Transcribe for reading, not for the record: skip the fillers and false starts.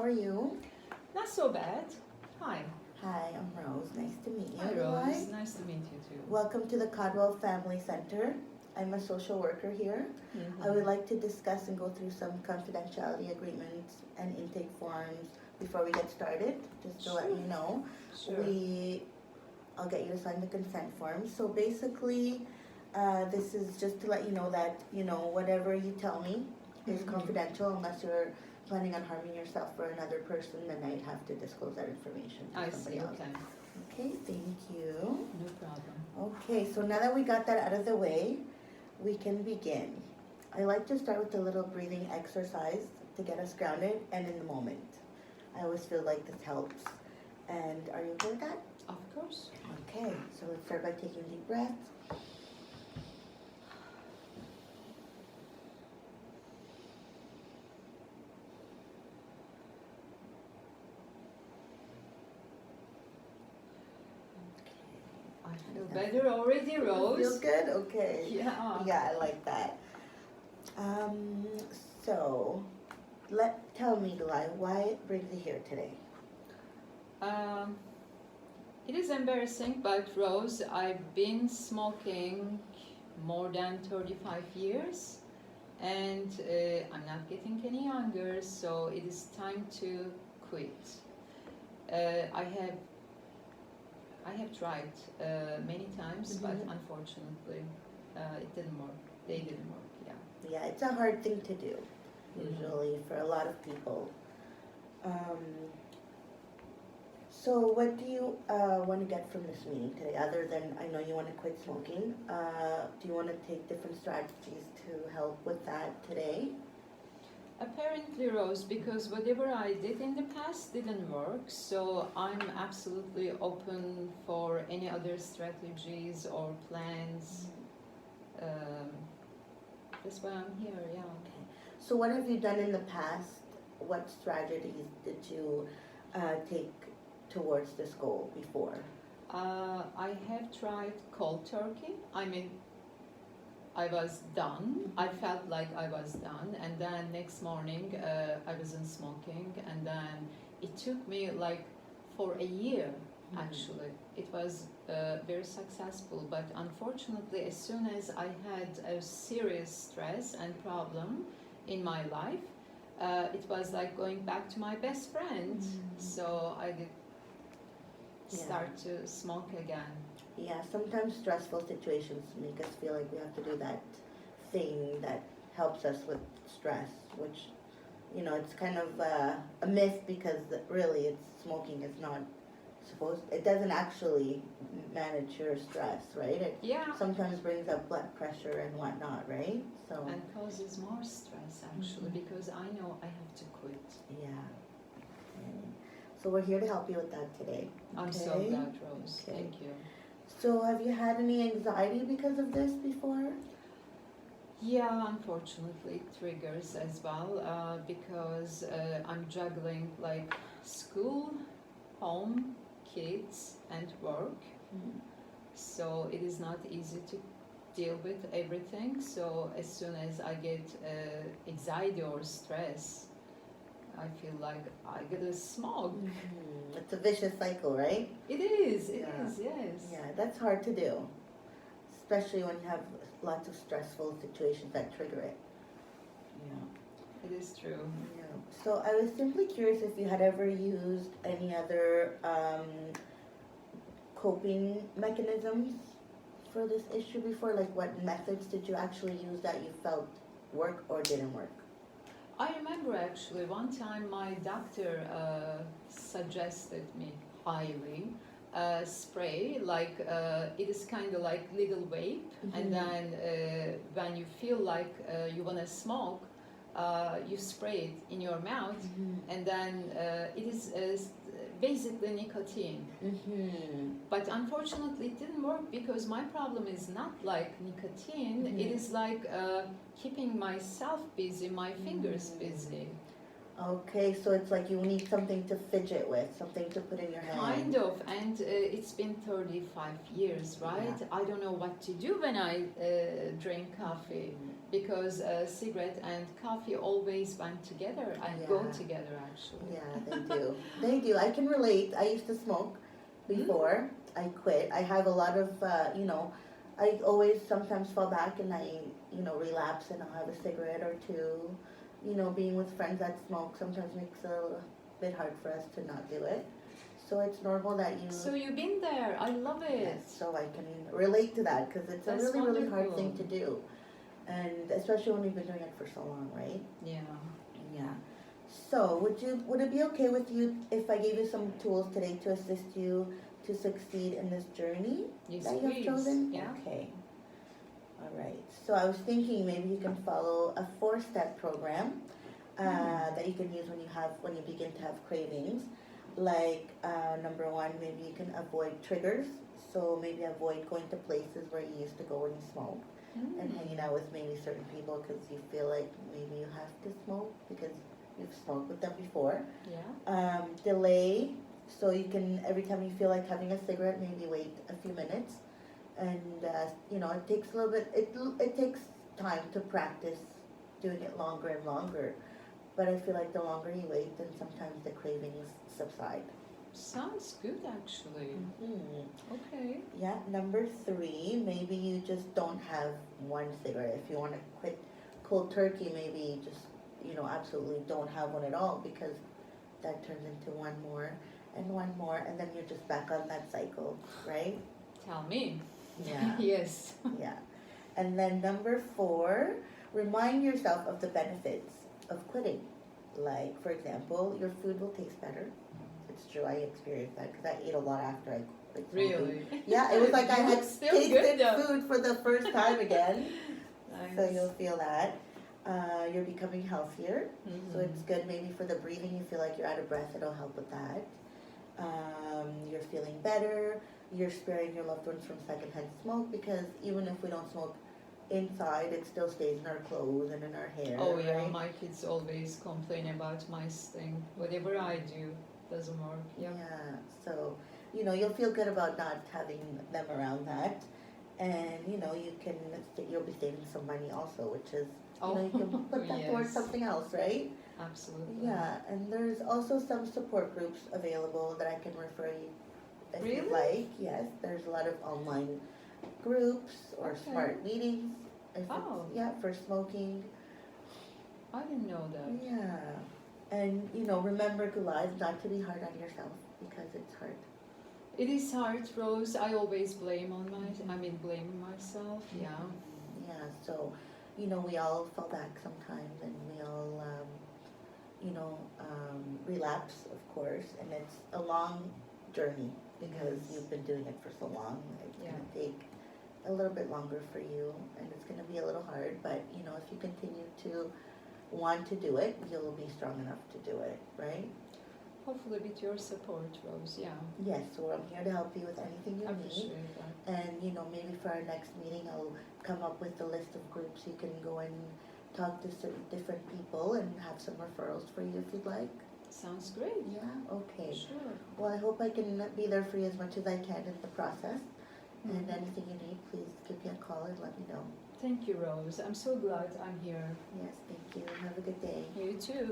are you? Not so bad. Hi. Hi, I'm Rose. Nice to meet you. Hi, everyone. Rose. Nice to meet you too. Welcome to the Codwell Family Center. I'm a social worker here. I would like to discuss and go through some confidentiality agreements and intake forms before we get started, just to let Sure. you know. Sure. I'll get you to sign the consent form. So basically, this is just to let you know that, whatever you tell me is Mhm. confidential unless you're planning on harming yourself or another person, then I'd have to disclose that information to I somebody see. else. Okay. Okay, thank you. No problem. Okay, so now that we got that out of the way, we can begin. I like to start with a little breathing exercise to get us grounded and in the moment. I always feel like this helps. And are you okay with that? Of course. Okay, so let's start by taking deep breaths. I feel better already, Rose. Feels good? Okay. Yeah. Yeah, I like that. So, tell me, Delai, why brings you here today? Um, it is embarrassing, but Rose, I've been smoking more than 35 years, and I'm not getting any younger, so it is time to quit. I have tried many times, but Mhm. unfortunately, it didn't work. They didn't work. Yeah. Yeah, it's a hard thing to do, Mhm. usually, for a lot of people. So what do you want to get from this meeting today, other than I know you want to quit smoking? Do you want to take different strategies to help with that today? Apparently, Rose, because whatever I did in the past didn't work, so I'm absolutely open for any other strategies or plans. That's why I'm here. Yeah. Okay. So what have you done in the past? What strategies did you take towards this goal before? I have tried cold turkey. I mean, I was done. I felt like I was done, and then next morning I wasn't smoking, and then it took me like for a year. Actually, it was very successful, but unfortunately, as soon as I had a serious stress and problem in my life, it was like going back to my best friend. So I did start to smoke again. Yeah, sometimes stressful situations make us feel like we have to do that thing that helps us with stress, which, it's kind of a myth because really smoking is not it doesn't actually manage your stress, right? It Yeah. sometimes brings up blood pressure and whatnot, right? So. And causes more stress actually, because I know I have to quit. Yeah. Okay. So we're here to help you with that today. I'm so Okay? glad, Rose. Okay. Thank you. So have you had any anxiety because of this before? Yeah, unfortunately, it triggers as well because I'm juggling like school, home, kids, and work. Mm-hmm. So it is not easy to deal with everything. So as soon as I get anxiety or stress, I feel like I gotta smoke. Mm-hmm. It's a vicious cycle, right? It is, Yeah. yes. Yeah, that's hard to do, especially when you have lots of stressful situations that trigger it. Yeah. It is true. Yeah. So I was simply curious if you had ever used any other coping mechanisms for this issue before. Like, what methods did you actually use that you felt work or didn't work? I remember actually one time my doctor suggested me highly spray, like it is kind of like little vape, and then when you feel like you want to smoke, you spray it in your mouth, and then it is basically nicotine. But unfortunately it didn't work because my problem is not like nicotine, it is like keeping myself busy, my fingers busy. Okay, so it's like you need something to fidget with, something to put in your hand. Kind of, and it's been 35 years, right? Yeah. I don't know what to do when I drink coffee because cigarette and coffee always went together and go Yeah. together actually. Yeah, they do. They do. I can relate. I used to smoke before. I quit. I have a lot of, I always sometimes fall back and I, relapse and I'll have a cigarette or two. Being with friends that smoke sometimes makes it a bit hard for us to not do it. So it's normal that you. So you've been there. I love it. Yes, so I can relate to that because it's That's a really, really hard wonderful. thing to do. And especially when you've been doing it for so long, right? Yeah. Yeah. So would it be okay with you if I gave you some tools today to assist you to succeed in this journey Yes, that you have please. chosen? Yeah. Okay. All right. So I was thinking maybe you can follow a 4-step program that you can use when you begin to have cravings. Like number one, maybe you can avoid triggers. So maybe avoid going to places where you used to go when you smoked and hanging out with maybe certain people because you feel like maybe you have to smoke because you've smoked with them before. Yeah. Delay, so you can, every time you feel like having a cigarette, maybe wait a few minutes. And, it takes a little bit, it takes time to practice doing it longer and longer. But I feel like the longer you wait, then sometimes the cravings subside. Sounds good actually. Okay. Yeah, number 3, maybe you just don't have one cigarette. If you want to quit cold turkey, maybe you just, absolutely don't have one at all because that turns into one more, and then you're just back on that cycle, right? Tell me. Yeah, Yes. yeah. And then number 4, remind yourself of the benefits of quitting. Like, for example, your food will taste better. It's true, I experienced that because I ate a lot after I quit smoking. Really? Yeah, it was like I You had look still good, tasted though. food for the first time again. Nice. So you'll feel that. You're becoming healthier. So it's good maybe for the breathing, you feel like you're out of breath, it'll help with that. You're feeling better. You're sparing your loved ones from secondhand smoke because even if we don't smoke inside, it still stays in our clothes and in our hair. Oh yeah, right? my kids always complain about my stink. Whatever I do doesn't work. Yeah. Yeah, so, you'll feel good about not having them around that. And, you'll be saving some money also, which is, you can put that towards Yes. something else, right? Absolutely. Yeah, and there's also some support groups available that I can refer you if Really? you'd like. Yes, there's a lot of online groups or Okay. smart meetings. Oh. Yeah, for smoking. I didn't know that. Yeah, and remember, Gulad, not to be hard on yourself because it's hard. It is hard, Rose. I always blame myself. Yeah. Yeah, so, we all fall back sometimes and we all, relapse, of course, and it's a long journey because Yes. you've been doing it for so long. It's Yeah. gonna take a little bit longer for you and it's gonna be a little hard, but, if you continue to want to do it, you'll be strong enough to do it, right? Hopefully with your support, Rose. Yeah. Yes, so I'm here to help you with anything you I need. appreciate that. And, maybe for our next meeting, I'll come up with a list of groups you can go and talk to certain different people and have some referrals for you if you'd like. Sounds great. Yeah, okay. Sure. Well, I hope I can be there for you as much as I can in the process. And anything you need, please give me a call and let me know. Thank you, Rose. I'm so glad I'm here. Yes, thank you. Have a good day. You too.